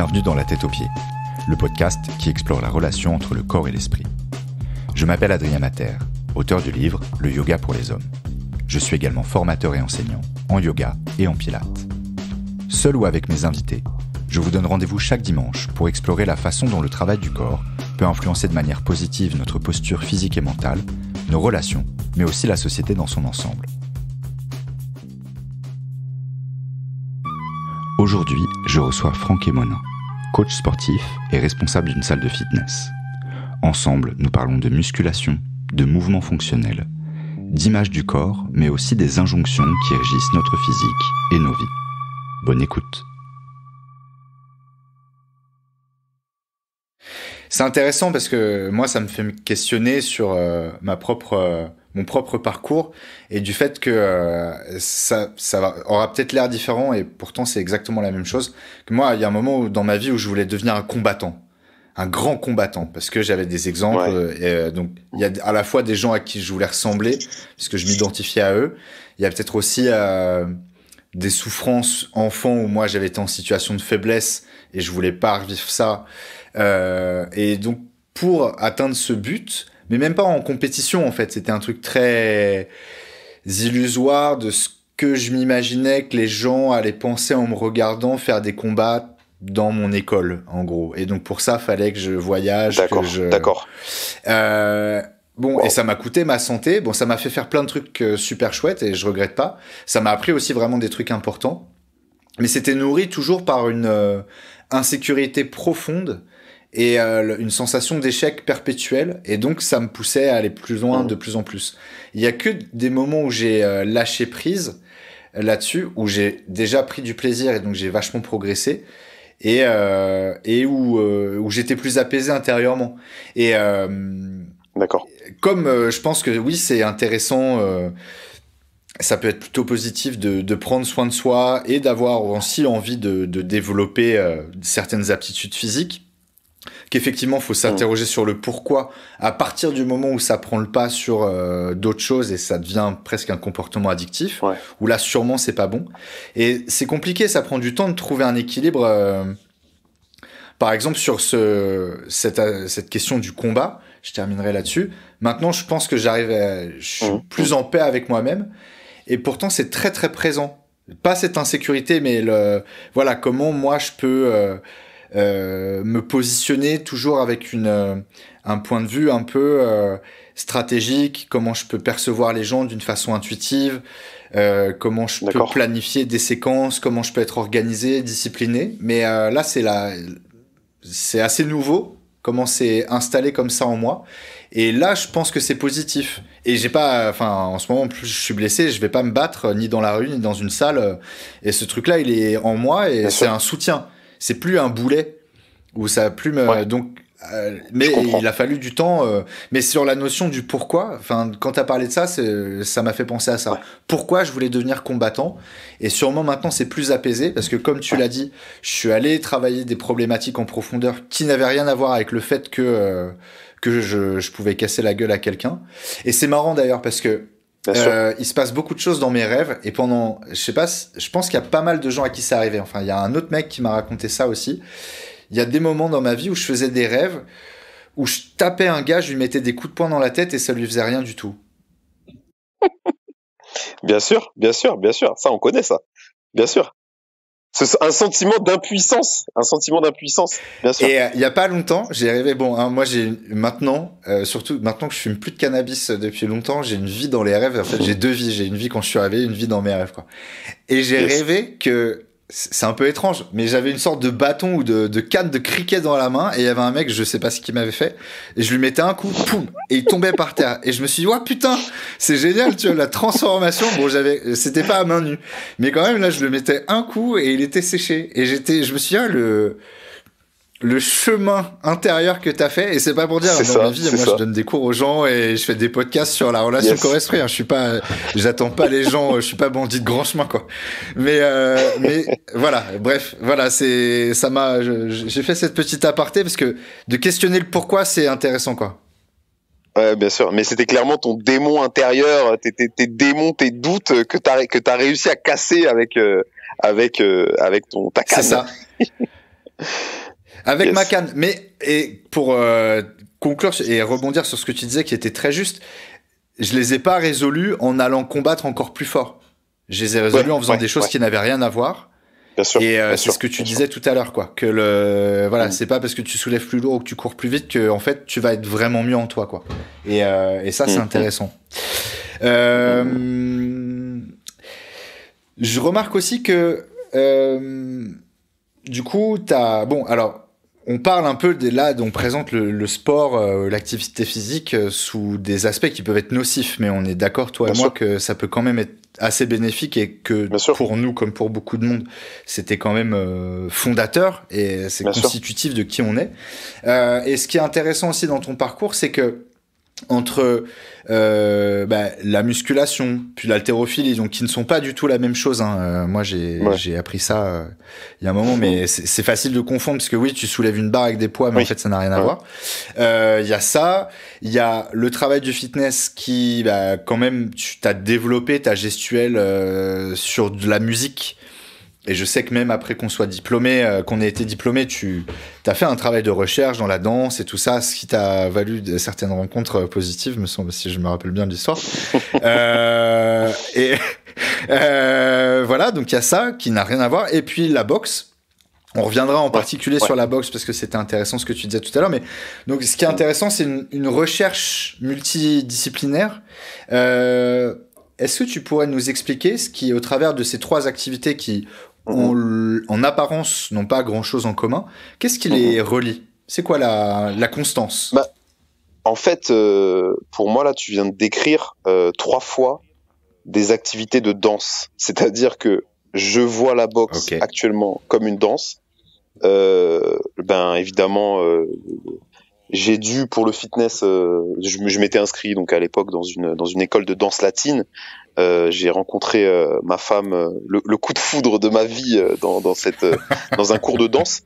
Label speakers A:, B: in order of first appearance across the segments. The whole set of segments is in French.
A: Bienvenue dans La Tête aux Pieds, le podcast qui explore la relation entre le corps et l'esprit. Je m'appelle Adrien Mater, auteur du livre « Le yoga pour les hommes ». Je suis également formateur et enseignant en yoga et en pilates. Seul ou avec mes invités, je vous donne rendez-vous chaque dimanche pour explorer la façon dont le travail du corps peut influencer de manière positive notre posture physique et mentale, nos relations, mais aussi la société dans son ensemble. Aujourd'hui, je reçois Franck Emonin, coach sportif et responsable d'une salle de fitness. Ensemble, nous parlons de musculation, de mouvements fonctionnels, d'image du corps, mais aussi des injonctions qui régissent notre physique et nos vies. Bonne écoute. C'est intéressant parce que moi, ça me fait me questionner sur mon propre parcours et du fait que aura peut-être l'air différent et pourtant c'est exactement la même chose. Que moi, il y a un moment dans ma vie où je voulais devenir un combattant, un grand combattant, parce que j'avais des exemples. Et donc il y a à la fois des gens à qui je voulais ressembler, parce que je m'identifiais à eux. Il y a peut-être aussi des souffrances enfants où moi j'avais été en situation de faiblesse et je voulais pas revivre ça. Et donc pour atteindre ce but, mais même pas en compétition en fait, c'était un truc très illusoire de ce que je m'imaginais que les gens allaient penser en me regardant faire des combats dans mon école en gros. Et donc pour ça fallait que je voyage.
B: D'accord.
A: Et ça m'a coûté ma santé. Bon, ça m'a fait faire plein de trucs super chouettes et je regrette pas. Ça m'a appris aussi vraiment des trucs importants. Mais c'était nourri toujours par une insécurité profonde et une sensation d'échec perpétuel. Et donc, ça me poussait à aller plus loin de plus en plus. Il y a que des moments où j'ai lâché prise là-dessus, où j'ai déjà pris du plaisir et donc j'ai vachement progressé et où j'étais plus apaisé intérieurement. Et
B: d'accord.
A: Comme je pense que oui, c'est intéressant. Ça peut être plutôt positif de prendre soin de soi et d'avoir aussi envie de développer certaines aptitudes physiques. Qu'effectivement, faut s'interroger sur le pourquoi à partir du moment où ça prend le pas sur d'autres choses et ça devient presque un comportement addictif.
B: Ouais.
A: Où là, sûrement, c'est pas bon. Et c'est compliqué, ça prend du temps de trouver un équilibre. Par exemple, sur cette question du combat, je terminerai là-dessus. Maintenant, je pense que je suis plus en paix avec moi-même. Et pourtant, c'est très, très présent. Pas cette insécurité, mais voilà, comment moi, je peux me positionner toujours avec un point de vue un peu stratégique, comment je peux percevoir les gens d'une façon intuitive, comment je peux planifier des séquences, comment je peux être organisé, discipliné. Mais là, c'est assez nouveau, comment c'est installé comme ça en moi. Et là, je pense que c'est positif. Et en ce moment, en plus, je suis blessé, je vais pas me battre ni dans la rue, ni dans une salle. Et ce truc-là, il est en moi et c'est un soutien. C'est plus un boulet où ça a plus mais il a fallu du temps. Mais sur la notion du pourquoi, quand t'as parlé de ça, ça m'a fait penser à ça. Ouais. Pourquoi je voulais devenir combattant? Et sûrement maintenant, c'est plus apaisé parce que comme tu l'as dit, je suis allé travailler des problématiques en profondeur qui n'avaient rien à voir avec le fait que je pouvais casser la gueule à quelqu'un. Et c'est marrant d'ailleurs parce que il se passe beaucoup de choses dans mes rêves et je pense qu'il y a pas mal de gens à qui c'est arrivé. Enfin, il y a un autre mec qui m'a raconté ça aussi. Il y a des moments dans ma vie où je faisais des rêves où je tapais un gars, je lui mettais des coups de poing dans la tête et ça lui faisait rien du tout.
B: Bien sûr. Ça, on connaît ça. Bien sûr. C'est un sentiment d'impuissance, bien sûr.
A: Et il y a pas longtemps, j'ai rêvé. Moi j'ai maintenant, surtout maintenant que je fume plus de cannabis depuis longtemps, j'ai une vie dans les rêves. En fait, j'ai deux vies. J'ai une vie quand je suis réveillé, une vie dans mes rêves, quoi. Et j'ai rêvé que c'est un peu étrange, mais j'avais une sorte de bâton ou de canne de cricket dans la main et il y avait un mec, je sais pas ce qu'il m'avait fait, et je lui mettais un coup, poum, et il tombait par terre. Et je me suis dit, putain, c'est génial, tu vois, la transformation. Bon, c'était pas à main nue, mais quand même, là, je le mettais un coup et il était séché. Et je me suis dit, le chemin intérieur que t'as fait, et c'est pas pour dire, dans ma vie, moi, je donne des cours aux gens et je fais des podcasts sur la relation corps-esprit, hein. J'attends pas les gens, je suis pas bandit de grand chemin, quoi. Mais voilà, bref, voilà, j'ai fait cette petite aparté parce que de questionner le pourquoi, c'est intéressant, quoi.
B: Ouais, bien sûr, mais c'était clairement ton démon intérieur, tes démons, tes doutes que t'as réussi à casser avec ta canne.
A: C'est ça. Avec
B: Yes.
A: ma canne. Mais, et pour conclure et rebondir sur ce que tu disais qui était très juste, je les ai pas résolus en allant combattre encore plus fort. Je les ai résolus en faisant des choses qui n'avaient rien à voir.
B: Bien sûr.
A: Et
B: bien
A: c'est
B: sûr,
A: ce que tu
B: bien
A: disais tout à l'heure, quoi. Que voilà,
B: Mm.
A: c'est pas parce que tu soulèves plus lourd ou que tu cours plus vite que, en fait, tu vas être vraiment mieux en toi, quoi. Et ça, c'est intéressant. Je remarque aussi que, du coup, bon, alors, on parle un peu là, on présente le sport, l'activité physique sous des aspects qui peuvent être nocifs, mais on est d'accord, toi et moi, que ça peut quand même être assez bénéfique et que pour nous, comme pour beaucoup de monde, c'était quand même fondateur et c'est constitutif de qui on est. Et ce qui est intéressant aussi dans ton parcours, c'est que entre la musculation puis l'haltérophilie, donc qui ne sont pas du tout la même chose, hein. Moi j'ai appris ça il y a un moment, mais c'est facile de confondre parce que oui, tu soulèves une barre avec des poids, mais en fait ça n'a rien à voir. Il y a ça, il y a le travail du fitness qui quand même tu t'as développé ta gestuelle sur de la musique. Et je sais que même après qu'on soit diplômé, qu'on ait été diplômé, tu as fait un travail de recherche dans la danse et tout ça, ce qui t'a valu de certaines rencontres positives, me semble, si je me rappelle bien de l'histoire. Voilà, donc il y a ça qui n'a rien à voir. Et puis la boxe. On reviendra en particulier sur la boxe parce que c'était intéressant ce que tu disais tout à l'heure. Mais donc ce qui est intéressant, c'est une recherche multidisciplinaire. Est-ce que tu pourrais nous expliquer ce qui, au travers de ces trois activités qui, en apparence, n'ont pas grand-chose en commun, qu'est-ce qui les relie? C'est quoi la constance?
B: En fait, pour moi, là, tu viens de décrire 3 fois des activités de danse. C'est-à-dire que je vois la boxe actuellement comme une danse. Évidemment, j'ai dû pour le fitness, je m'étais inscrit donc à l'époque dans une école de danse latine. J'ai rencontré ma femme, le coup de foudre de ma vie dans un cours de danse.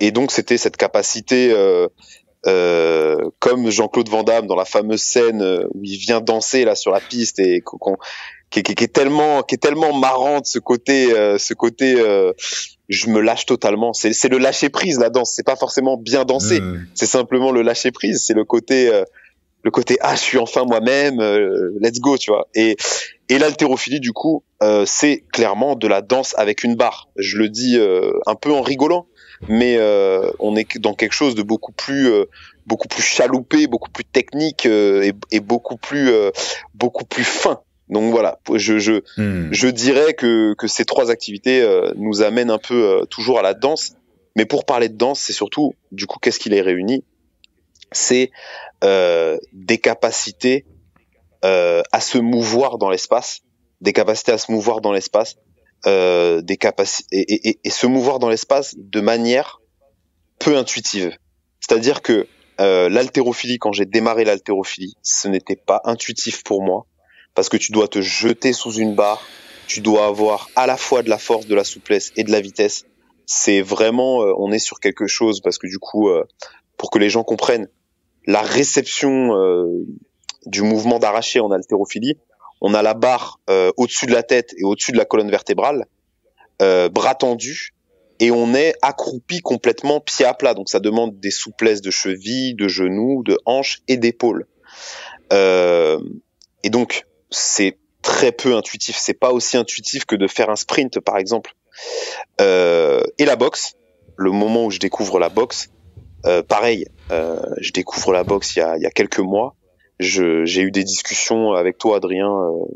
B: Et donc c'était cette capacité, comme Jean-Claude Van Damme dans la fameuse scène où il vient danser là sur la piste et qui est tellement marrante, ce côté je me lâche totalement. C'est le lâcher prise, la danse. C'est pas forcément bien danser. C'est simplement le lâcher prise. C'est le côté je suis enfin moi-même. Let's go, tu vois. Et l'haltérophilie, du coup, c'est clairement de la danse avec une barre. Je le dis un peu en rigolant, mais on est dans quelque chose de beaucoup plus chaloupé, beaucoup plus technique et beaucoup plus fin. Donc voilà, je dirais que ces 3 activités nous amènent un peu toujours à la danse. Mais pour parler de danse, c'est surtout, du coup, qu'est-ce qui les réunit? C'est des capacités à se mouvoir dans l'espace, des capacités et se mouvoir dans l'espace de manière peu intuitive. C'est-à-dire que l'haltérophilie, quand j'ai démarré l'haltérophilie, ce n'était pas intuitif pour moi. Parce que tu dois te jeter sous une barre, tu dois avoir à la fois de la force, de la souplesse et de la vitesse. C'est vraiment, on est sur quelque chose, parce que du coup, pour que les gens comprennent, la réception du mouvement d'arraché en haltérophilie, on a la barre au-dessus de la tête et au-dessus de la colonne vertébrale, bras tendus, et on est accroupi complètement pied à plat. Donc ça demande des souplesses de cheville, de genoux, de hanches et d'épaules. Et donc, c'est très peu intuitif. C'est pas aussi intuitif que de faire un sprint, par exemple. Et la boxe, le moment où je découvre la boxe, pareil, je découvre la boxe il y a quelques mois. J'ai eu des discussions avec toi, Adrien.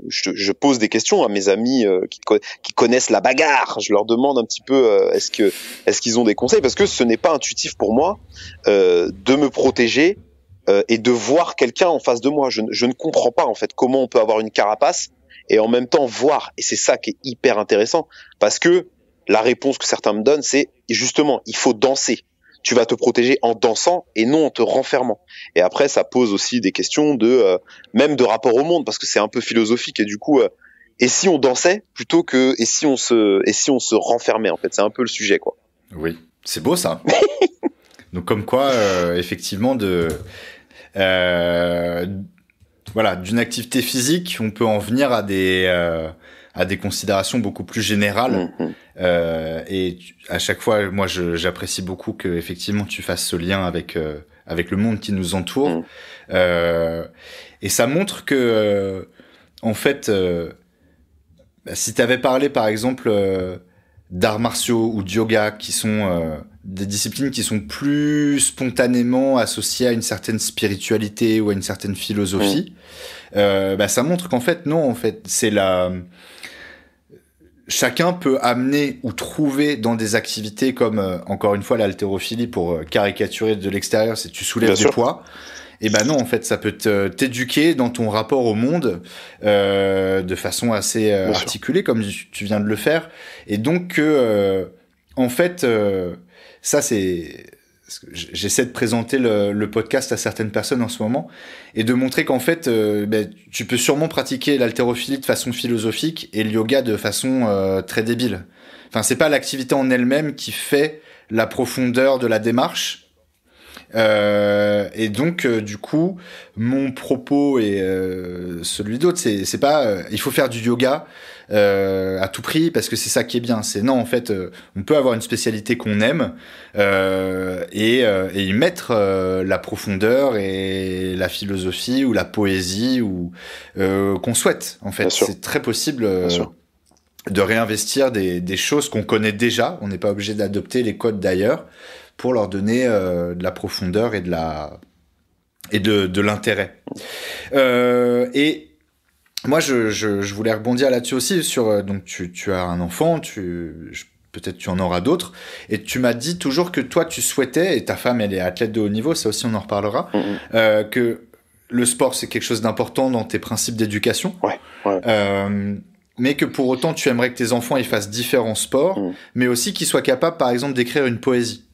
B: Je pose des questions à mes amis qui connaissent la bagarre. Je leur demande un petit peu est-ce qu'ils ont des conseils, parce que ce n'est pas intuitif pour moi de me protéger et de voir quelqu'un en face de moi. Je ne comprends pas en fait comment on peut avoir une carapace et en même temps voir. Et c'est ça qui est hyper intéressant, parce que la réponse que certains me donnent, c'est justement, il faut danser. Tu vas te protéger en dansant et non en te renfermant. Et après, ça pose aussi des questions même de rapport au monde, parce que c'est un peu philosophique. Et du coup, et si on dansait plutôt que et si on se renfermait, en fait, c'est un peu le sujet, quoi.
A: Oui, c'est beau ça. Donc comme quoi, effectivement, voilà, d'une activité physique, on peut en venir à des considérations beaucoup plus générales Et à chaque fois, moi, j'apprécie beaucoup que effectivement tu fasses ce lien avec le monde qui nous entoure. Et ça montre que, en fait, si tu avais parlé, par exemple, d'arts martiaux ou de yoga, qui sont des disciplines qui sont plus spontanément associées à une certaine spiritualité ou à une certaine philosophie, ça montre qu'en fait, non, en fait, chacun peut amener ou trouver dans des activités comme, encore une fois, l'haltérophilie, pour caricaturer de l'extérieur, c'est tu soulèves des poids. Et ben non, en fait, ça peut t'éduquer dans ton rapport au monde de façon assez articulée, comme tu viens de le faire. Et donc, en fait, ça c'est... J'essaie de présenter le podcast à certaines personnes en ce moment et de montrer qu'en fait, tu peux sûrement pratiquer l'haltérophilie de façon philosophique et le yoga de façon très débile. Enfin, c'est pas l'activité en elle-même qui fait la profondeur de la démarche. Et donc, du coup, mon propos et celui d'autres, c'est pas il faut faire du yoga à tout prix parce que c'est ça qui est bien. C'est non, en fait, on peut avoir une spécialité qu'on aime et y mettre la profondeur et la philosophie ou la poésie ou qu'on souhaite. En fait, c'est très possible. De réinvestir des choses qu'on connaît déjà. On n'est pas obligé d'adopter les codes d'ailleurs pour leur donner de la profondeur et de l'intérêt. Et moi, je voulais rebondir là-dessus aussi sur donc tu as un enfant, peut-être tu en auras d'autres, et tu m'as dit toujours que toi tu souhaitais, et ta femme elle est athlète de haut niveau, ça aussi on en reparlera, que le sport c'est quelque chose d'important dans tes principes d'éducation. Mais que pour autant tu aimerais que tes enfants ils fassent différents sports, mais aussi qu'ils soient capables par exemple d'écrire une poésie.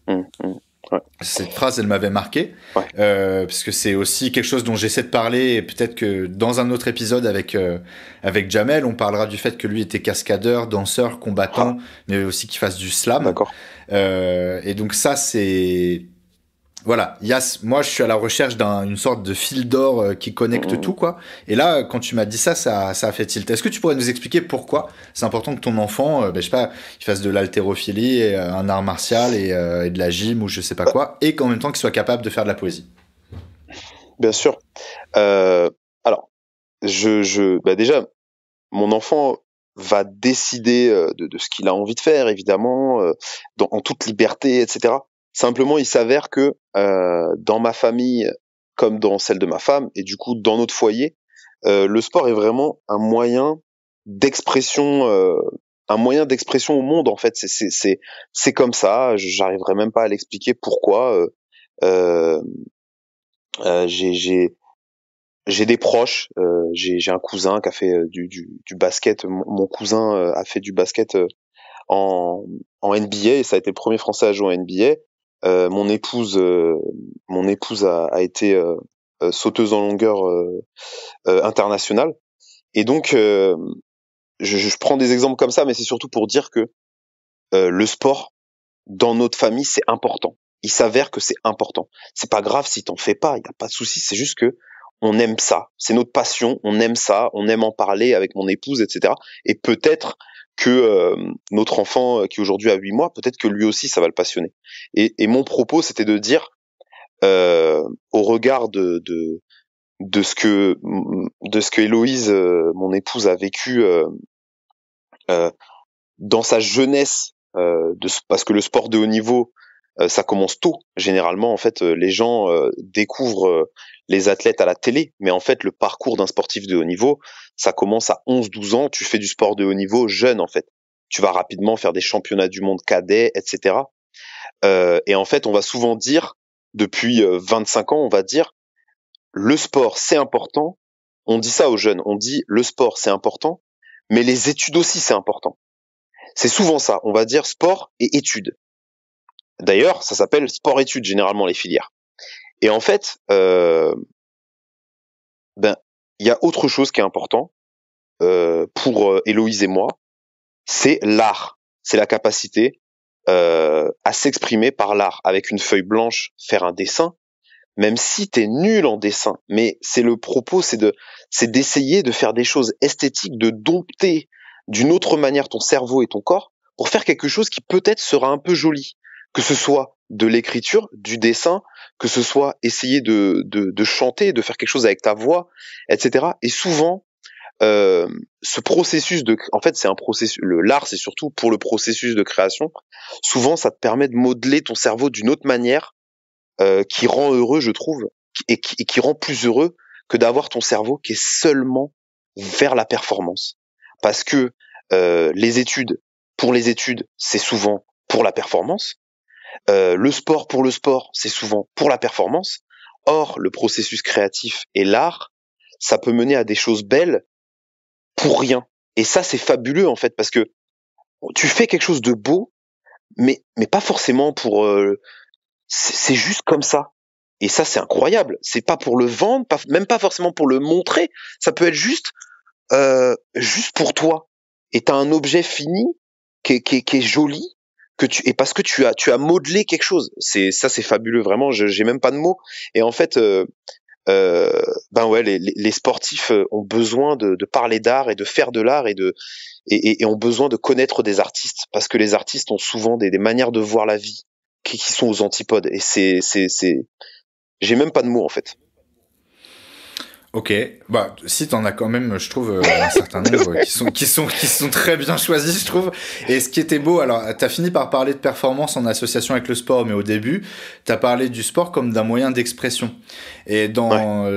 A: Cette phrase elle m'avait marqué parce que c'est aussi quelque chose dont j'essaie de parler, et peut-être que dans un autre épisode avec Jamel on parlera du fait que lui était cascadeur, danseur, combattant, mais aussi qu'il fasse du slam. Et donc ça c'est... Voilà, moi je suis à la recherche d'une sorte de fil d'or qui connecte tout, quoi. Et là, quand tu m'as dit ça a fait tilt. Est-ce que tu pourrais nous expliquer pourquoi c'est important que ton enfant, je sais pas, il fasse de l'haltérophilie, un art martial et de la gym ou je sais pas quoi, et qu'en même temps qu'il soit capable de faire de la poésie?
B: Bien sûr. Alors, déjà, mon enfant va décider de ce qu'il a envie de faire, évidemment, en toute liberté, etc. Simplement, il s'avère que dans ma famille, comme dans celle de ma femme, et du coup dans notre foyer, le sport est vraiment un moyen d'expression au monde. En fait, c'est comme ça. J'arriverai même pas à l'expliquer pourquoi. J'ai des proches. J'ai un cousin qui a fait du basket. Mon cousin a fait du basket en NBA, et ça a été le premier Français à jouer en NBA. Mon épouse a été sauteuse en longueur internationale. Et donc, je prends des exemples comme ça, mais c'est surtout pour dire que le sport, dans notre famille, c'est important. Il s'avère que c'est important. C'est pas grave si t'en fais pas, il y a pas de souci. C'est juste que on aime ça. C'est notre passion. On aime ça. On aime en parler avec mon épouse, etc. Et peut-être que notre enfant, qui aujourd'hui a 8 mois, peut-être que lui aussi ça va le passionner. Et mon propos, c'était de dire, au regard de ce que Héloïse, mon épouse, a vécu dans sa jeunesse, parce que le sport de haut niveau, ça commence tôt. Généralement, en fait, les gens découvrent les athlètes à la télé, mais en fait, le parcours d'un sportif de haut niveau, ça commence à 11-12 ans. Tu fais du sport de haut niveau jeune, en fait. Tu vas rapidement faire des championnats du monde cadets, etc. Et en fait, on va souvent dire, depuis 25 ans, on va dire, le sport, c'est important. On dit ça aux jeunes. On dit, le sport, c'est important, mais les études aussi, c'est important. C'est souvent ça. On va dire sport et études. D'ailleurs, ça s'appelle sport-études, généralement, les filières. Et en fait, il y a autre chose qui est important pour Héloïse et moi, c'est l'art. C'est la capacité à s'exprimer par l'art. Avec une feuille blanche, faire un dessin, même si t'es nul en dessin. Mais c'est le propos, c'est d'essayer de faire des choses esthétiques, de dompter d'une autre manière ton cerveau et ton corps pour faire quelque chose qui peut-être sera un peu joli, que ce soit de l'écriture, du dessin, que ce soit essayer de chanter, de faire quelque chose avec ta voix, etc. Et souvent, ce processus en fait, c'est un processus. L'art, c'est surtout pour le processus de création. Souvent, ça te permet de modeler ton cerveau d'une autre manière, qui rend heureux, je trouve, et qui rend plus heureux que d'avoir ton cerveau qui est seulement vers la performance. Parce que pour les études, c'est souvent pour la performance. Le sport pour le sport, c'est souvent pour la performance. Or, le processus créatif et l'art, ça peut mener à des choses belles pour rien. Et ça, c'est fabuleux en fait, parce que tu fais quelque chose de beau, mais pas forcément pour. C'est juste comme ça. Et ça, c'est incroyable. C'est pas pour le vendre, même pas forcément pour le montrer. Ça peut être juste pour toi. Et t'as un objet fini qui est joli, et parce que tu as modelé quelque chose. C'est fabuleux, vraiment. J'ai même pas de mots. Et en fait, ben ouais, les sportifs ont besoin de parler d'art et de faire de l'art et ont besoin de connaître des artistes, parce que les artistes ont souvent des manières de voir la vie qui sont aux antipodes. Et j'ai même pas de mots en fait.
A: Ok, bah si t'en as quand même, je trouve un certain nombre qui sont très bien choisis, je trouve. Et ce qui était beau, alors t'as fini par parler de performance en association avec le sport, mais au début t'as parlé du sport comme d'un moyen d'expression. Et dans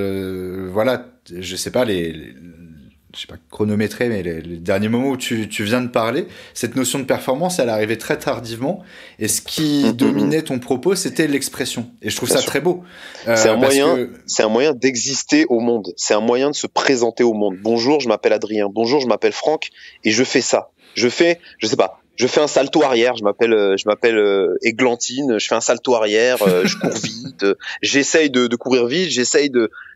A: voilà, je sais pas je sais pas chronométrer, mais les derniers moments où tu viens de parler, cette notion de performance, elle arrivait très tardivement. Et ce qui dominait ton propos, c'était l'expression. Et je trouve ça très beau.
B: C'est un moyen d'exister au monde. C'est un moyen de se présenter au monde. Bonjour, je m'appelle Adrien. Bonjour, je m'appelle Franck. Et je fais ça. Je fais un salto arrière. Je m'appelle Églantine. Je fais un salto arrière. Je cours vite. J'essaye de courir vite.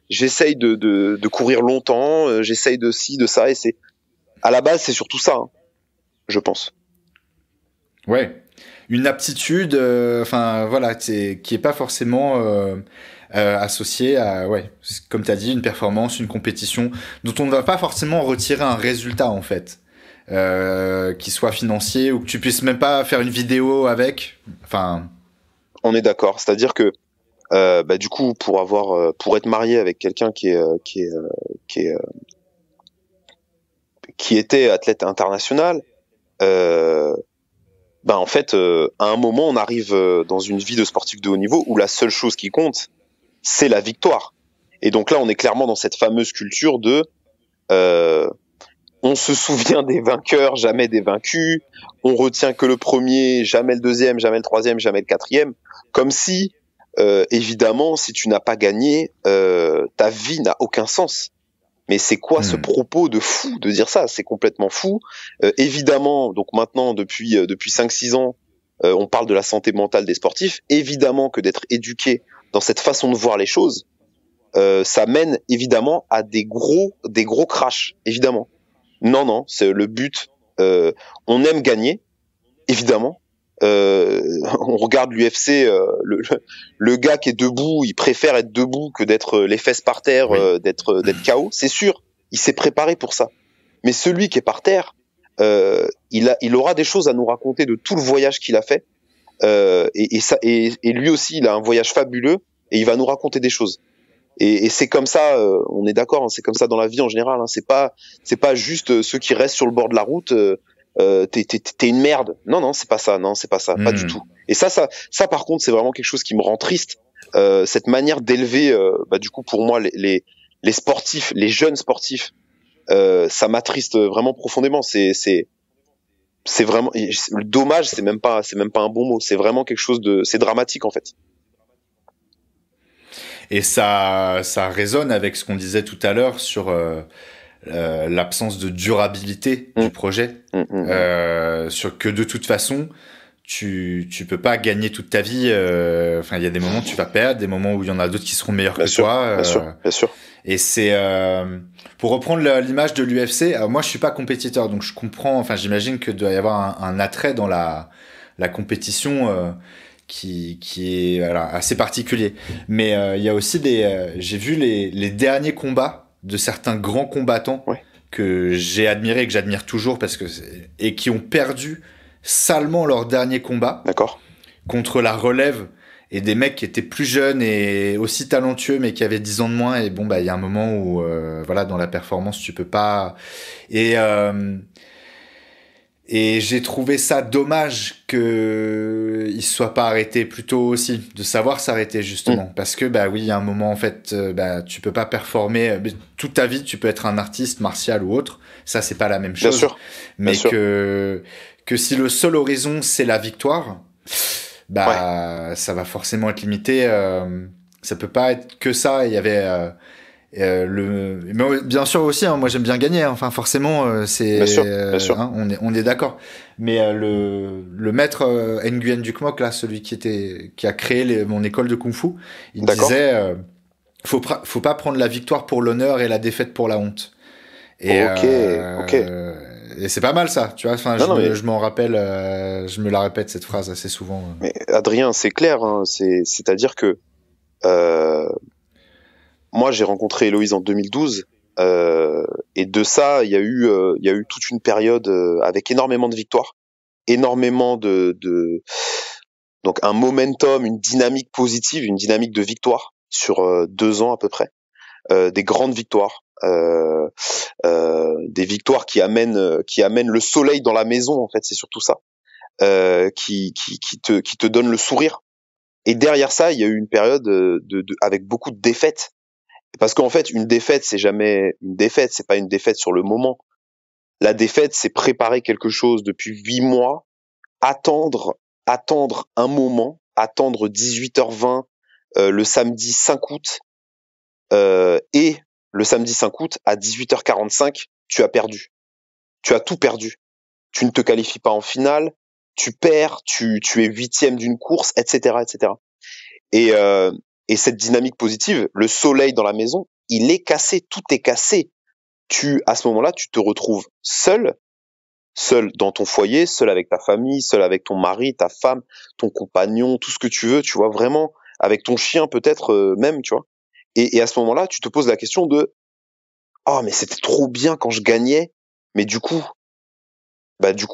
B: J'essaye de courir longtemps, j'essaye de ci, de ça, et à la base, c'est surtout ça, hein, je pense.
A: Ouais, une aptitude, enfin voilà, qui est pas forcément associée à, ouais, comme t'as dit, une performance, une compétition, dont on ne va pas forcément retirer un résultat en fait, qui soit financier ou que tu puisses même pas faire une vidéo avec, enfin.
B: On est d'accord, c'est-à-dire que du coup, pour être marié avec quelqu'un qui était athlète international, en fait, à un moment, on arrive dans une vie de sportif de haut niveau où la seule chose qui compte, c'est la victoire. Et donc là, on est clairement dans cette fameuse culture de on se souvient des vainqueurs, jamais des vaincus. On retient que le premier, jamais le deuxième, jamais le troisième, jamais le quatrième. Comme si évidemment, si tu n'as pas gagné, ta vie n'a aucun sens. Mais c'est quoi ce propos de fou de dire ça? C'est complètement fou. Évidemment, donc maintenant, depuis 5-6 ans, on parle de la santé mentale des sportifs. Évidemment que d'être éduqué dans cette façon de voir les choses, ça mène évidemment à des gros crashs. Évidemment. Non, c'est le but. On aime gagner, évidemment. On regarde l'UFC, le gars qui est debout, il préfère être debout que d'être les fesses par terre, d'être KO, c'est sûr. Il s'est préparé pour ça. Mais celui qui est par terre, il aura des choses à nous raconter de tout le voyage qu'il a fait. Et lui aussi, il a un voyage fabuleux et il va nous raconter des choses. Et c'est comme ça, on est d'accord, hein, c'est comme ça dans la vie en général. Hein, c'est pas juste ceux qui restent sur le bord de la route. T'es une merde. Non, c'est pas ça. Non, c'est pas ça. Pas du tout. Et ça, par contre, c'est vraiment quelque chose qui me rend triste. Cette manière d'élever, du coup, pour moi, les sportifs, les jeunes sportifs, ça m'attriste vraiment profondément. C'est vraiment le dommage. C'est même pas un bon mot. C'est vraiment quelque chose c'est dramatique en fait.
A: Et ça résonne avec ce qu'on disait tout à l'heure sur l'absence de durabilité du projet, sur que de toute façon tu peux pas gagner toute ta vie. Enfin, il y a des moments où tu vas perdre, des moments où il y en a d'autres qui seront meilleurs que toi.
B: Bien sûr.
A: Et c'est pour reprendre l'image de l'UFC. Moi, je suis pas compétiteur, donc je comprends. Enfin, j'imagine que doit y avoir un attrait dans la compétition. Qui est assez particulier, mais il y a aussi j'ai vu les derniers combats de certains grands combattants que j'ai admirés et que j'admire toujours et qui ont perdu salement leur dernier combat
B: D'accord.
A: contre la relève et des mecs qui étaient plus jeunes et aussi talentueux mais qui avaient 10 ans de moins. Et bon, bah, il y a un moment où, voilà, dans la performance, tu peux pas. Et, euh, et j'ai trouvé ça dommage que il se soit pas arrêté plus tôt aussi, de savoir s'arrêter justement, parce que bah oui, il y a un moment en fait, bah tu peux pas performer toute ta vie, tu peux être un artiste martial ou autre, ça c'est pas la même
B: Bien
A: chose,
B: sûr. Bien
A: mais
B: sûr.
A: que si le seul horizon c'est la victoire,
B: Ouais.
A: bah ça va forcément être limité. Ça peut pas être que ça. Il y avait mais bien sûr aussi, hein, moi j'aime bien gagner. Hein. Enfin, forcément,
B: Bien sûr. Bien sûr.
A: hein, on est d'accord. Mais le maître Nguyen Duc Mok là, celui qui a créé mon école de kung-fu, il
B: D'accord.
A: disait faut pas prendre la victoire pour l'honneur et la défaite pour la honte. Et
B: Ok. Ok.
A: et c'est pas mal ça, tu vois. Enfin,
B: Non, non, mais,
A: je m'en rappelle, je me la répète cette phrase assez souvent.
B: mais Adrien, c'est clair. Hein, c'est-à-dire que euh, moi, j'ai rencontré Héloïse en 2012. Et de ça, il y a eu toute une période avec énormément de victoires, énormément donc un momentum, une dynamique positive, une dynamique de victoire sur 2 ans à peu près, des grandes victoires, des victoires qui amènent le soleil dans la maison en fait, c'est surtout ça, qui te donne le sourire. Et derrière ça, il y a eu une période avec beaucoup de défaites. Parce qu'en fait, une défaite, c'est jamais une défaite, c'est pas une défaite sur le moment. La défaite, c'est préparer quelque chose depuis 8 mois, attendre, attendre un moment, attendre 18h20 le samedi 5 août, et le samedi 5 août à 18h45, tu as perdu. Tu as tout perdu. Tu ne te qualifies pas en finale, tu perds, tu es huitième d'une course, etc., etc. Et, euh, et cette dynamique positive, le soleil dans la maison, il est cassé, tout est cassé. À ce moment-là, tu te retrouves seul, seul dans ton foyer, seul avec ta famille, seul avec ton mari, ta femme, ton compagnon, tout ce que tu veux, tu vois, vraiment, avec ton chien peut-être même, tu vois. Et à ce moment-là, tu te poses la question de, oh, mais c'était trop bien quand je gagnais, mais du coup,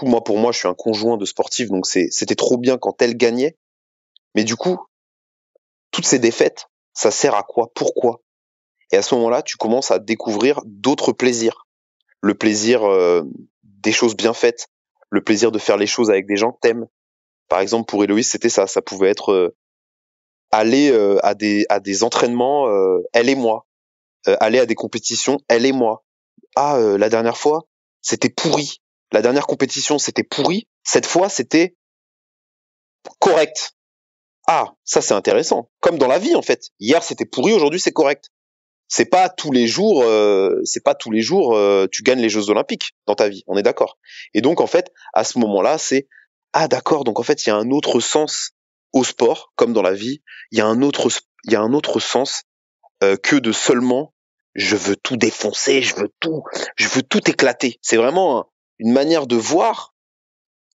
B: moi, pour moi, je suis un conjoint de sportif, donc c'était trop bien quand elle gagnait, mais du coup, toutes ces défaites, ça sert à quoi? Pourquoi? Et à ce moment-là, tu commences à découvrir d'autres plaisirs. Le plaisir des choses bien faites, le plaisir de faire les choses avec des gens que t'aimes. Par exemple, pour Héloïse, c'était ça. Ça pouvait être aller à des entraînements, elle et moi. Aller à des compétitions, elle et moi. Ah, la dernière fois, c'était pourri. La dernière compétition, c'était pourri. Cette fois, c'était correct. Ah, ça c'est intéressant. Comme dans la vie en fait. Hier c'était pourri, aujourd'hui c'est correct. C'est pas tous les jours tu gagnes les Jeux Olympiques dans ta vie. On est d'accord. Et donc en fait, à ce moment-là, c'est ah d'accord. Donc en fait, il y a un autre sens au sport, comme dans la vie. Il y a un autre sens que de seulement je veux tout défoncer, je veux tout éclater. C'est vraiment une manière de voir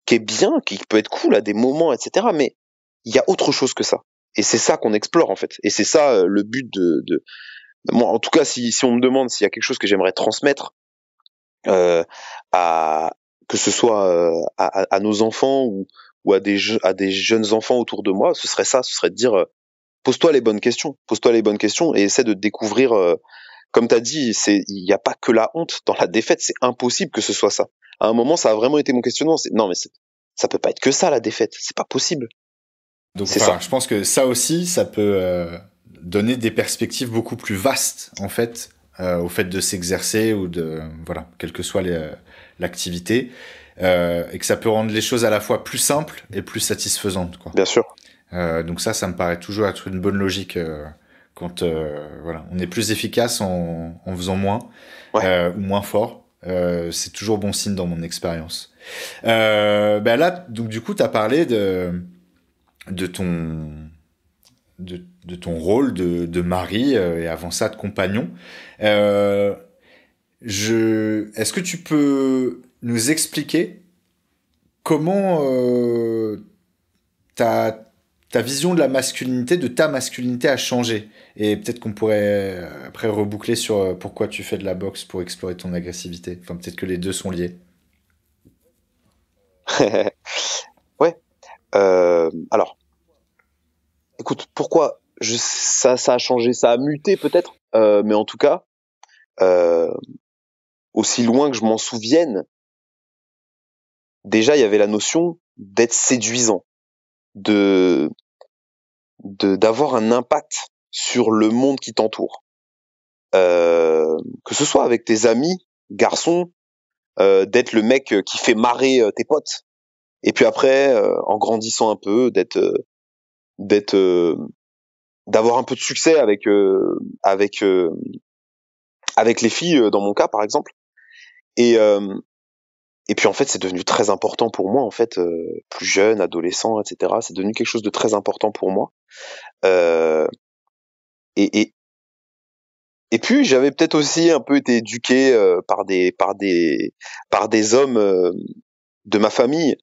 B: qui est bien, qui peut être cool à des moments, etc. Mais il y a autre chose que ça. Et c'est ça qu'on explore en fait. Et c'est ça le but de... Moi, en tout cas, si on me demande s'il y a quelque chose que j'aimerais transmettre euh, à que ce soit à nos enfants ou à des jeunes enfants autour de moi, ce serait ça. Ce serait de dire pose-toi les bonnes questions, pose-toi les bonnes questions et essaie de découvrir. Comme t'as dit, il n'y a pas que la honte dans la défaite. C'est impossible que ce soit ça. À un moment, ça a vraiment été mon questionnement. Non, mais ça peut pas être que ça la défaite. C'est pas possible.
A: Donc,
B: C'est
A: enfin,
B: ça.
A: je pense que ça aussi, ça peut donner des perspectives beaucoup plus vastes, en fait, au fait de s'exercer ou de, voilà, quelle que soit l'activité, et que ça peut rendre les choses à la fois plus simples et plus satisfaisantes, quoi.
B: Bien sûr.
A: Donc ça me paraît toujours être une bonne logique quand, voilà, on est plus efficace en faisant moins
B: Ouais.
A: ou moins fort. C'est toujours bon signe dans mon expérience. Ben là, donc du coup, t'as parlé de ton de ton rôle de mari et avant ça de compagnon. Euh, Est-ce que tu peux nous expliquer comment ta, ta vision de la masculinité, de ta masculinité a changé? Et peut-être qu'on pourrait après reboucler sur pourquoi tu fais de la boxe pour explorer ton agressivité. Enfin, peut-être que les deux sont liés.
B: Ouais. Alors, écoute, pourquoi ça a changé, ça a muté peut-être, mais en tout cas, euh, aussi loin que je m'en souvienne, déjà il y avait la notion d'être séduisant, de d'avoir un impact sur le monde qui t'entoure. Que ce soit avec tes amis, garçons, d'être le mec qui fait marrer tes potes. Et puis après, en grandissant un peu, d'être, d'avoir un peu de succès avec les filles, dans mon cas par exemple. Et et puis en fait, c'est devenu très important pour moi en fait, plus jeune, adolescent, etc. C'est devenu quelque chose de très important pour moi. Euh, et, et et puis j'avais peut-être aussi un peu été éduqué par des hommes de ma famille,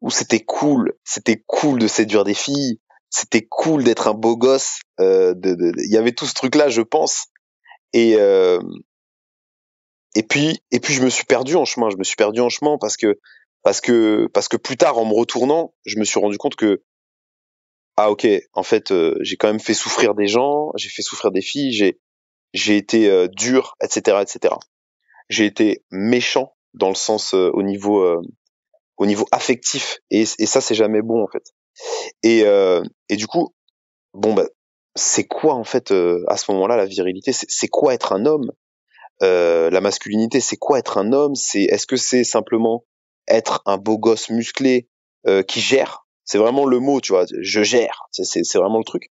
B: où c'était cool de séduire des filles, c'était cool d'être un beau gosse. Il y avait tout ce truc-là, je pense. Et et puis je me suis perdu en chemin. Je me suis perdu en chemin parce que plus tard, en me retournant, je me suis rendu compte que ah ok, en fait, j'ai quand même fait souffrir des gens, j'ai fait souffrir des filles, j'ai été dur, etc., etc. J'ai été méchant dans le sens au niveau affectif et ça c'est jamais bon en fait. Et du coup, bon bah c'est quoi en fait à ce moment-là la virilité? C'est quoi être un homme? La masculinité, c'est quoi être un homme? Est-ce que c'est simplement être un beau gosse musclé qui gère? C'est vraiment le mot, tu vois. Je gère. C'est vraiment le truc.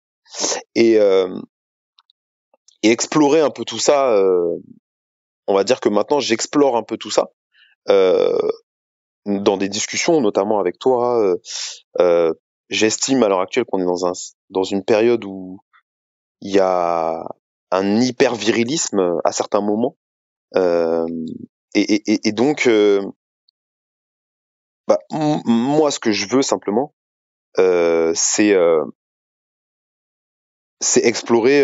B: Et, euh, et explorer un peu tout ça. On va dire que maintenant j'explore un peu tout ça euh, dans des discussions, notamment avec toi. J'estime à l'heure actuelle qu'on est dans une période où il y a un hyper virilisme à certains moments. Euh, et donc, bah, moi, ce que je veux simplement, euh, c'est euh, c'est explorer.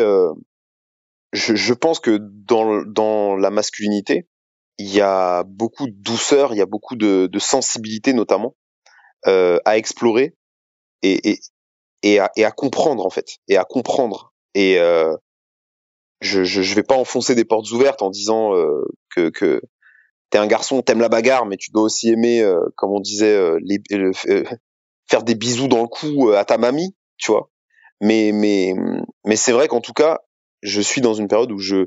B: Je pense que dans la masculinité, il y a beaucoup de douceur, il y a beaucoup de sensibilité notamment à explorer et, et, et à comprendre en fait, et à comprendre. Et je vais pas enfoncer des portes ouvertes en disant que t'es un garçon, t'aimes la bagarre, mais tu dois aussi aimer, comme on disait, faire des bisous dans le cou à ta mamie, tu vois. Mais mais mais c'est vrai qu'en tout cas, je suis dans une période où je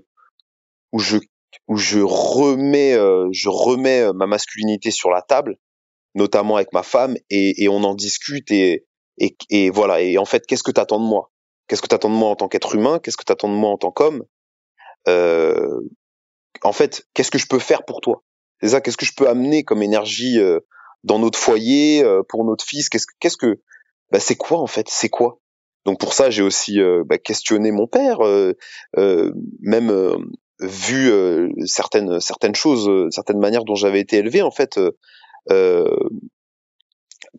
B: où je remets ma masculinité sur la table, notamment avec ma femme, et on en discute et voilà. Et en fait, qu'est-ce que t'attends de moi? Qu'est-ce que t'attends de moi en tant qu'être humain? Qu'est-ce que t'attends de moi en tant qu'homme? euh, En fait, qu'est-ce que je peux faire pour toi? C'est ça, qu'est-ce que je peux amener comme énergie dans notre foyer, pour notre fils? Bah, c'est quoi en fait? C'est quoi? Donc pour ça, j'ai aussi questionné mon père, même vu certaines choses, certaines manières dont j'avais été élevé en fait. Euh,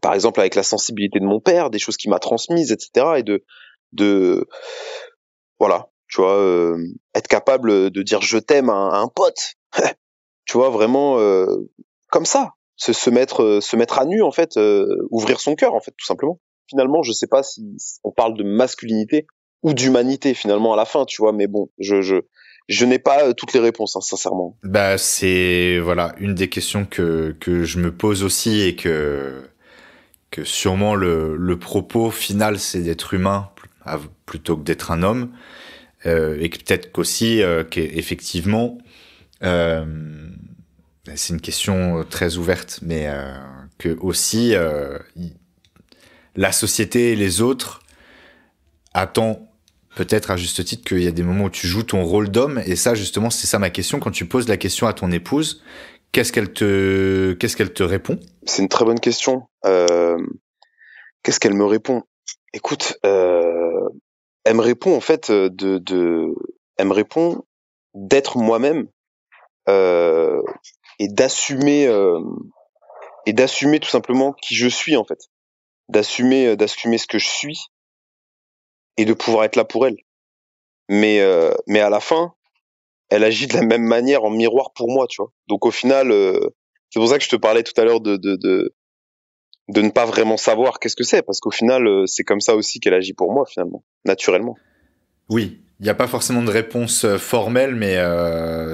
B: Par exemple avec la sensibilité de mon père, des choses qu'il m'a transmises, etc. Et de voilà, tu vois, être capable de dire je t'aime à un pote, tu vois, vraiment comme ça, se mettre à nu en fait, ouvrir son cœur en fait, tout simplement. Finalement, je sais pas si on parle de masculinité ou d'humanité finalement à la fin, tu vois, mais bon, je n'ai pas toutes les réponses, hein, sincèrement.
A: Bah, c'est voilà une des questions que je me pose aussi et que sûrement le propos final c'est d'être humain plutôt que d'être un homme et que peut-être qu'aussi qu'effectivement euh, c'est une question très ouverte mais que aussi la société et les autres attendent peut-être à juste titre qu'il y a des moments où tu joues ton rôle d'homme et ça justement c'est ça ma question quand tu poses la question à ton épouse qu'est-ce qu'elle te répond?
B: C'est une très bonne question. Qu'est-ce qu'elle me répond? Écoute, elle me répond en fait elle me répond d'être moi-même euh, et d'assumer tout simplement qui je suis en fait, d'assumer ce que je suis et de pouvoir être là pour elle. Mais à la fin, elle agit de la même manière en miroir pour moi, tu vois. Donc au final, C'est pour ça que je te parlais tout à l'heure de ne pas vraiment savoir qu'est-ce que c'est, parce qu'au final, c'est comme ça aussi qu'elle agit pour moi, finalement, naturellement.
A: Oui, il n'y a pas forcément de réponse formelle, mais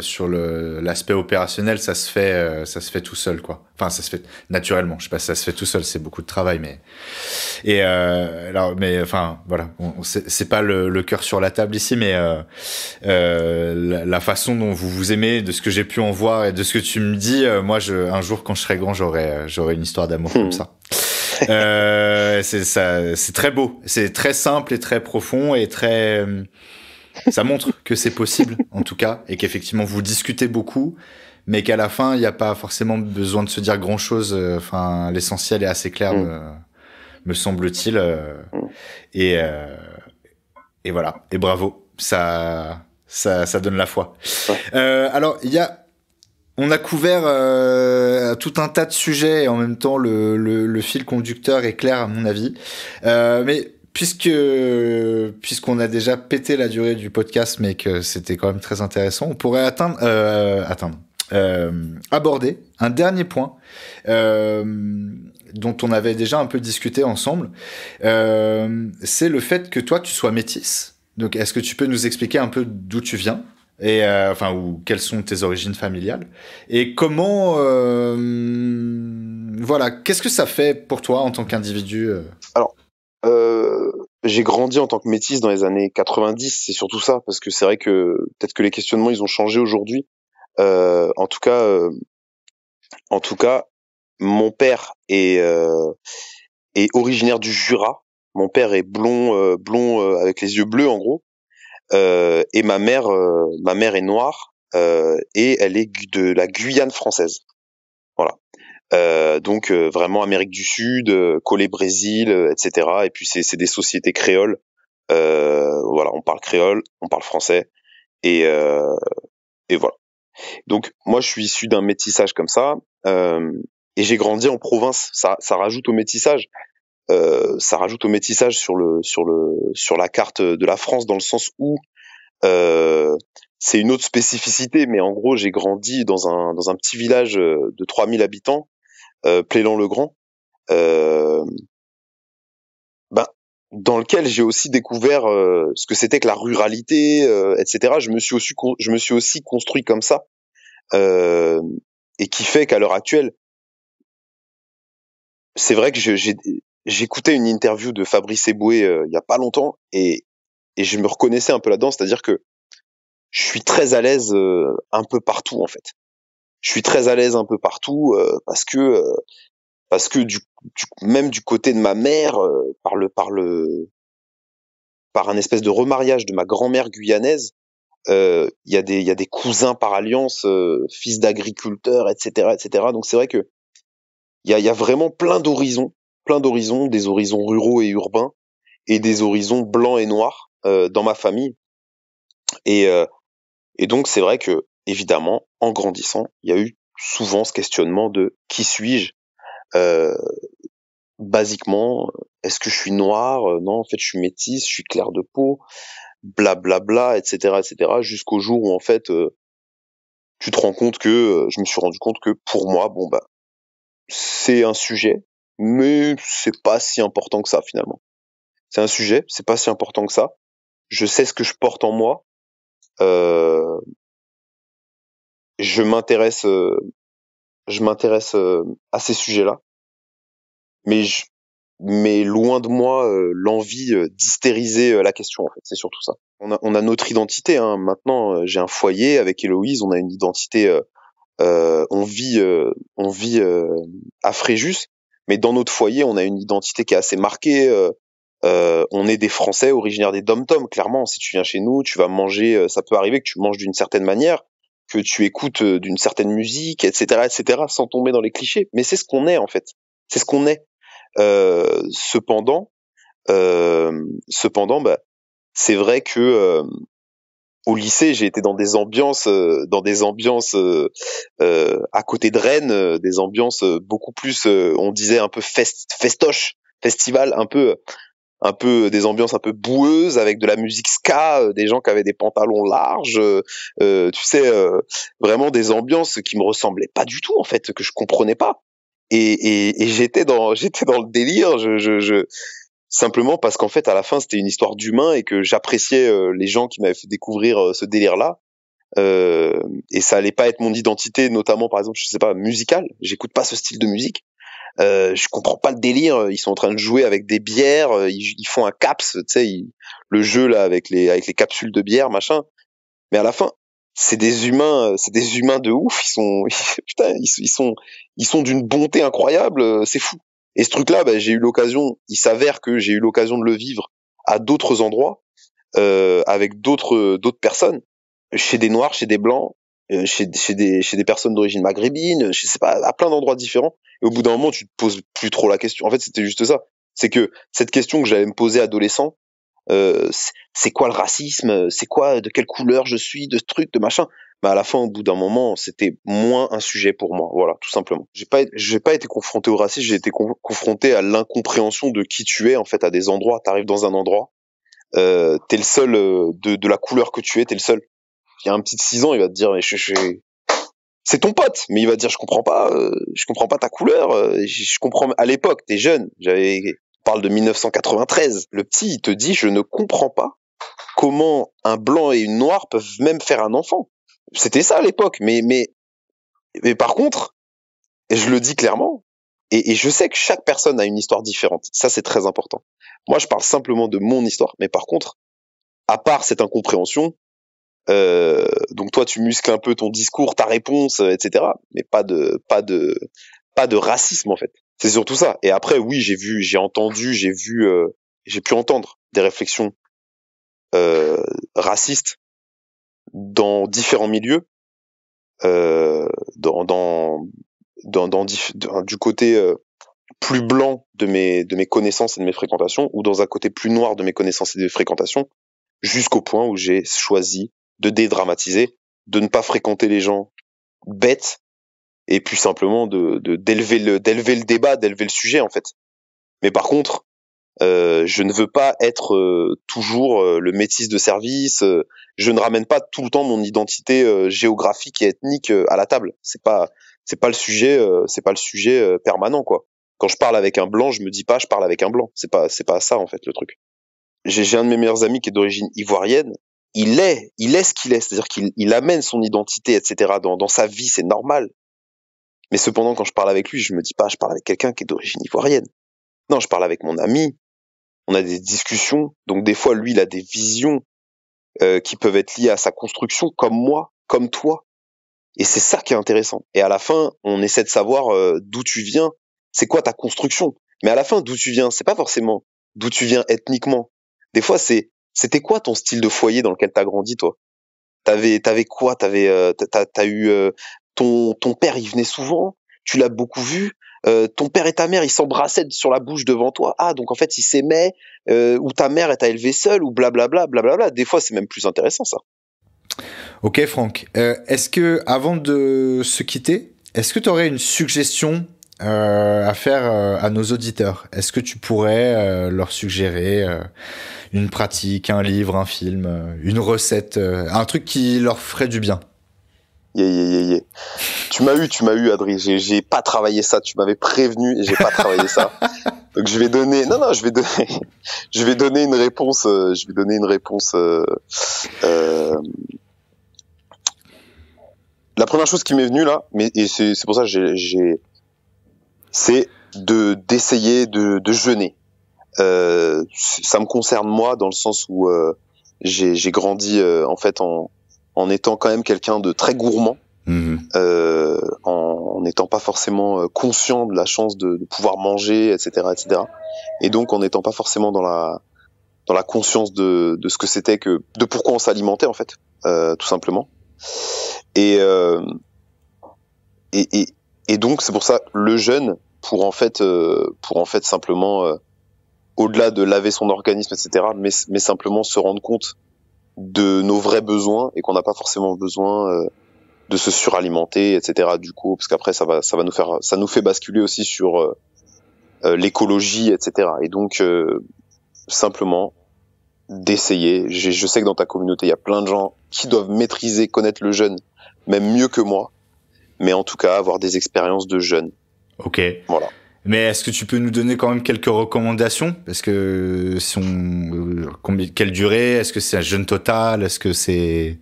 A: sur l'aspect opérationnel, ça se fait tout seul, quoi. Enfin, ça se fait naturellement. Je sais pas si ça se fait tout seul, c'est beaucoup de travail, mais mais enfin, voilà, c'est pas le cœur sur la table ici, mais la façon dont vous vous aimez, de ce que j'ai pu en voir et de ce que tu me dis, moi, un jour quand je serai grand, j'aurai une histoire d'amour comme ça. C'est très beau, c'est très simple et très profond et très. Ça montre que c'est possible, en tout cas, et qu'effectivement vous discutez beaucoup, mais qu'à la fin il n'y a pas forcément besoin de se dire grand chose. Enfin, l'essentiel est assez clair, me semble-t-il. Et voilà. Et bravo, ça donne la foi.
B: Ouais.
A: Alors on a couvert tout un tas de sujets et en même temps le fil conducteur est clair à mon avis. Mais puisqu'on a déjà pété la durée du podcast, mais que c'était quand même très intéressant, on pourrait aborder un dernier point dont on avait déjà un peu discuté ensemble. C'est le fait que toi tu sois métisse. Donc, est-ce que tu peux nous expliquer un peu d'où tu viens? Et ou quelles sont tes origines familiales et comment voilà, qu'est-ce que ça fait pour toi en tant qu'individu?
B: Alors, j'ai grandi en tant que métisse dans les années 90, c'est surtout ça, parce que c'est vrai que peut-être que les questionnements ils ont changé aujourd'hui. En tout cas, mon père est originaire du Jura. Mon père est blond avec les yeux bleus en gros. Et ma mère est noire et elle est de la Guyane française. Voilà. Donc vraiment Amérique du Sud, collé Brésil, etc. Et puis c'est des sociétés créoles. Voilà, on parle créole, on parle français et voilà. Donc moi je suis issu d'un métissage comme ça et j'ai grandi en province. Ça rajoute au métissage. Ça rajoute au métissage sur la carte de la France dans le sens où c'est une autre spécificité, mais en gros, j'ai grandi dans un petit village de 3000 habitants, Plélan-le-Grand, euh, ben, dans lequel j'ai aussi découvert ce que c'était que la ruralité, etc. Je me suis aussi construit comme ça, et qui fait qu'à l'heure actuelle, c'est vrai que j'écoutais une interview de Fabrice Eboué il y a pas longtemps, et je me reconnaissais un peu là-dedans, c'est-à-dire que je suis très à l'aise un peu partout en fait. Je suis très à l'aise un peu partout parce que même du côté de ma mère par un espèce de remariage de ma grand-mère guyanaise, il y a des cousins par alliance, fils d'agriculteurs, etc. Donc c'est vrai que il y a vraiment plein d'horizons, des horizons ruraux et urbains et des horizons blancs et noirs dans ma famille. Et donc c'est vrai que évidemment, en grandissant, il y a eu souvent ce questionnement de qui suis-je. Basiquement, est-ce que je suis noir? Non, en fait, je suis métisse, je suis clair de peau, blablabla, etc., jusqu'au jour où en fait, tu te rends compte que je me suis rendu compte que pour moi, bon bah, c'est un sujet, mais c'est pas si important que ça finalement. C'est un sujet, c'est pas si important que ça. Je sais ce que je porte en moi. Euh, je m'intéresse, à ces sujets-là, mais loin de moi l'envie d'hystériser la question en fait, c'est surtout ça. On a notre identité hein. Maintenant j'ai un foyer avec Héloïse, on a une identité on vit à Fréjus, mais dans notre foyer on a une identité qui est assez marquée on est des Français originaires des dom-toms, clairement. Si tu viens chez nous, tu vas manger, ça peut arriver que tu manges d'une certaine manière, que tu écoutes d'une certaine musique, etc., sans tomber dans les clichés. Mais c'est ce qu'on est en fait. C'est ce qu'on est. Cependant, bah, c'est vrai que au lycée, j'ai été dans des ambiances, à côté de Rennes, des ambiances beaucoup plus, on disait un peu festoche, festival, un peu des ambiances un peu boueuses avec de la musique ska, des gens qui avaient des pantalons larges, tu sais, vraiment des ambiances qui me ressemblaient pas du tout en fait, que je comprenais pas. Et j'étais dans le délire, simplement parce qu'en fait à la fin c'était une histoire d'humain et que j'appréciais les gens qui m'avaient fait découvrir ce délire-là. Et ça allait pas être mon identité, notamment par exemple, je sais pas, musicale. J'écoute pas ce style de musique. Je comprends pas le délire. Ils sont en train de jouer avec des bières. Ils font un caps, tu sais, le jeu là avec les capsules de bière, machin. Mais à la fin, c'est des humains de ouf. Ils sont, putain, ils sont d'une bonté incroyable. C'est fou. Et ce truc-là, bah, il s'avère que j'ai eu l'occasion de le vivre à d'autres endroits, avec d'autres personnes, chez des noirs, chez des blancs, chez des personnes d'origine maghrébine, je sais pas, à plein d'endroits différents. Et au bout d'un moment, tu te poses plus trop la question. En fait, c'était juste ça. C'est que cette question que j'allais me poser adolescent, c'est quoi le racisme, c'est quoi, de quelle couleur je suis, de ce truc, de machin. Mais à la fin, au bout d'un moment, c'était moins un sujet pour moi. Voilà, tout simplement. J'ai pas été confronté au racisme, j'ai été confronté à l'incompréhension de qui tu es, en fait, à des endroits. T'arrives dans un endroit, t'es le seul, de la couleur que tu es, t'es le seul. Il y a un petit de 6 ans, il va te dire, mais c'est ton pote, mais il va te dire, je comprends pas ta couleur, je comprends, à l'époque, t'es jeune, on parle de 1993, le petit, il te dit, je ne comprends pas comment un blanc et une noire peuvent même faire un enfant. C'était ça à l'époque, mais par contre, et je le dis clairement, et je sais que chaque personne a une histoire différente, ça c'est très important. Moi, je parle simplement de mon histoire, mais par contre, à part cette incompréhension, donc toi tu muscles un peu ton discours, ta réponse, etc. Mais pas de racisme en fait. C'est surtout ça. Et après oui, j'ai pu entendre des réflexions racistes dans différents milieux, du côté plus blanc de mes connaissances et de mes fréquentations, ou dans un côté plus noir de mes connaissances et de mes fréquentations, jusqu'au point où j'ai choisi de dédramatiser, de ne pas fréquenter les gens bêtes, et puis simplement d'élever le débat, d'élever le sujet en fait. Mais par contre, je ne veux pas être toujours le métis de service. Je ne ramène pas tout le temps mon identité géographique et ethnique à la table. C'est pas le sujet. C'est pas le sujet permanent quoi. Quand je parle avec un blanc, je me dis pas je parle avec un blanc. C'est pas ça en fait le truc. J'ai un de mes meilleurs amis qui est d'origine ivoirienne. Il est ce qu'il est, c'est-à-dire qu'il amène son identité, etc. dans sa vie, c'est normal. Mais cependant, quand je parle avec lui, je me dis pas, je parle avec quelqu'un qui est d'origine ivoirienne. Non, je parle avec mon ami. On a des discussions. Donc des fois, lui, il a des visions qui peuvent être liées à sa construction, comme moi, comme toi. Et c'est ça qui est intéressant. Et à la fin, on essaie de savoir d'où tu viens. C'est quoi ta construction? Mais à la fin, d'où tu viens, c'est pas forcément d'où tu viens ethniquement. Des fois, c'était quoi ton style de foyer dans lequel t'as grandi, toi? T'avais quoi? T'as eu ton père, il venait souvent. Tu l'as beaucoup vu. Ton père et ta mère, ils s'embrassaient sur la bouche devant toi. Ah, donc en fait, ils s'aimaient. Ou ta mère, elle t'a élevé seule, ou blablabla, blablabla. Des fois, c'est même plus intéressant, ça.
A: Ok, Franck. Est-ce que, avant de se quitter, est-ce que tu aurais une suggestion à faire à nos auditeurs? Est-ce que tu pourrais leur suggérer une pratique, un livre, un film, une recette, un truc qui leur ferait du bien?
B: Yeah. Tu m'as eu, Adrien. J'ai pas travaillé ça. Tu m'avais prévenu et j'ai pas travaillé ça. Donc je vais donner une réponse. La première chose qui m'est venue là, et c'est pour ça que c'est d'essayer de jeûner. Ça me concerne moi dans le sens où j'ai grandi en fait en étant quand même quelqu'un de très gourmand, en n'étant pas forcément conscient de la chance de pouvoir manger, etc., etc. Et donc en n'étant pas forcément dans la conscience de ce que c'était de pourquoi on s'alimentait en fait, tout simplement. Et donc c'est pour ça le jeûne pour en fait simplement au-delà de laver son organisme, etc., mais simplement se rendre compte de nos vrais besoins et qu'on n'a pas forcément besoin de se suralimenter, etc. Du coup, parce qu'après ça nous fait basculer aussi sur l'écologie, etc. Et donc simplement d'essayer. Je sais que dans ta communauté, il y a plein de gens qui doivent maîtriser, connaître le jeûne, même mieux que moi. Mais en tout cas, avoir des expériences de jeûne.
A: Ok.
B: Voilà.
A: Mais est-ce que tu peux nous donner quand même quelques recommandations? Parce que quelle durée? Est-ce que c'est un jeûne total? Est-ce que c'est...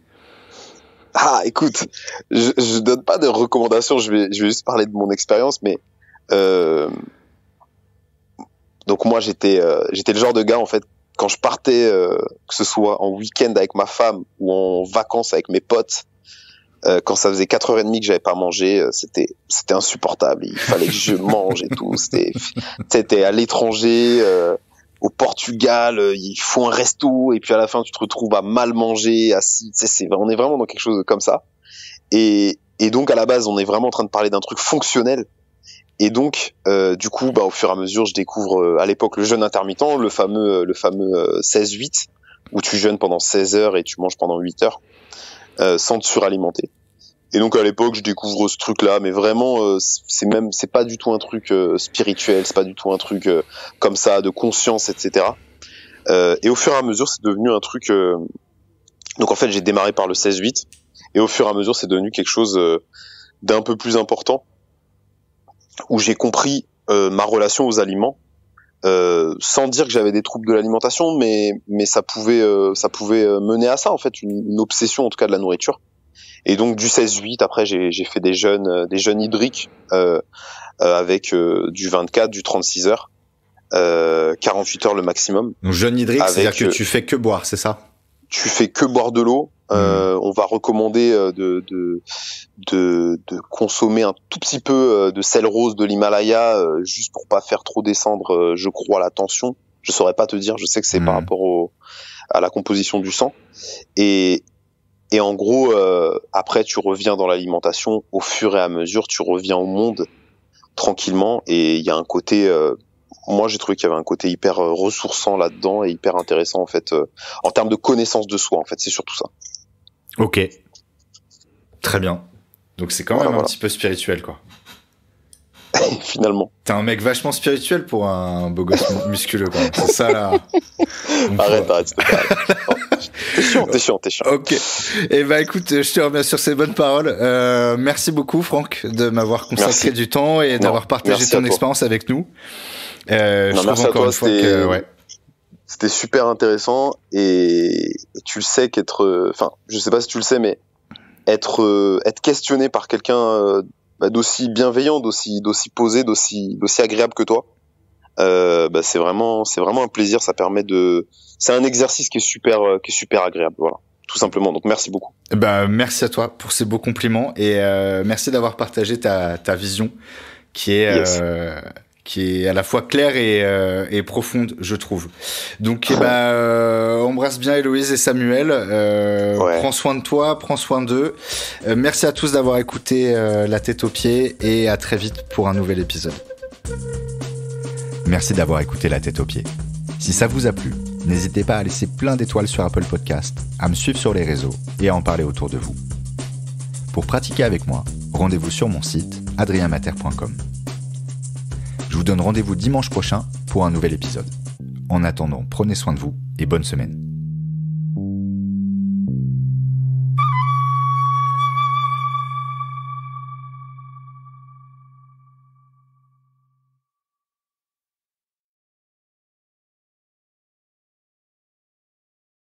B: Ah, écoute, je donne pas de recommandations. Je vais juste parler de mon expérience, mais donc moi j'étais le genre de gars en fait. Quand je partais, que ce soit en week-end avec ma femme ou en vacances avec mes potes, quand ça faisait 4h30 que j'avais pas mangé, c'était insupportable. Il fallait que je mange et tout. C'était à l'étranger, au Portugal, il faut un resto et puis à la fin tu te retrouves à mal manger, assis. On est vraiment dans quelque chose comme ça. Et donc à la base, on est vraiment en train de parler d'un truc fonctionnel. Et donc, du coup, au fur et à mesure, je découvre à l'époque le jeûne intermittent, le fameux 16-8, où tu jeûnes pendant 16 heures et tu manges pendant 8 heures, sans te suralimenter. Et donc à l'époque, je découvre ce truc-là, mais vraiment, c'est pas du tout un truc spirituel, c'est pas du tout un truc comme ça de conscience, etc. Et au fur et à mesure, c'est devenu un truc. Donc en fait, j'ai démarré par le 16-8, et au fur et à mesure, c'est devenu quelque chose d'un peu plus important, où j'ai compris ma relation aux aliments, sans dire que j'avais des troubles de l'alimentation, mais ça pouvait mener à ça en fait, une obsession en tout cas de la nourriture. Et donc du 16-8, après j'ai fait des jeûnes hydriques avec du 24, du 36 heures, 48 heures le maximum.
A: Donc jeûne hydrique, c'est-à-dire que tu fais que boire, c'est ça?
B: Tu fais que boire de l'eau. On va recommander de consommer un tout petit peu de sel rose de l'Himalaya, juste pour pas faire trop descendre, je crois, la tension. Je saurais pas te dire, je sais que c'est par rapport à la composition du sang. Et en gros, après tu reviens dans l'alimentation, au fur et à mesure, tu reviens au monde tranquillement, et il y a un côté... moi j'ai trouvé qu'il y avait un côté hyper ressourçant là-dedans et hyper intéressant en fait, en termes de connaissance de soi en fait, c'est surtout ça.
A: Ok, très bien. Donc c'est quand même un petit peu spirituel, quoi.
B: Finalement.
A: T'es un mec vachement spirituel pour un beau gosse musculeux, quoi. C'est ça là.
B: Arrête, s'il te plaît. T'es chiant.
A: Ok. Et écoute, je te remercie sur ces bonnes paroles. Merci beaucoup, Franck, de m'avoir consacré du temps et d'avoir partagé ton expérience avec nous.
B: Merci à toi. C'était super intéressant, et tu le sais je sais pas si tu le sais, mais être questionné par quelqu'un d'aussi bienveillant, d'aussi posé, d'aussi agréable que toi, c'est vraiment un plaisir. Ça permet c'est un exercice qui est super agréable, voilà, tout simplement. Donc merci beaucoup.
A: Merci à toi pour ces beaux compliments, et merci d'avoir partagé ta vision qui est à la fois claire et profonde, je trouve. Donc, embrasse bien Héloïse et Samuel. Prends soin de toi, prends soin d'eux. Merci à tous d'avoir écouté La Tête aux Pieds, et à très vite pour un nouvel épisode. Merci d'avoir écouté La Tête aux Pieds. Si ça vous a plu, n'hésitez pas à laisser plein d'étoiles sur Apple Podcast, à me suivre sur les réseaux et à en parler autour de vous. Pour pratiquer avec moi, rendez-vous sur mon site adrienmater.com. Je vous donne rendez-vous dimanche prochain pour un nouvel épisode. En attendant, prenez soin de vous et bonne semaine.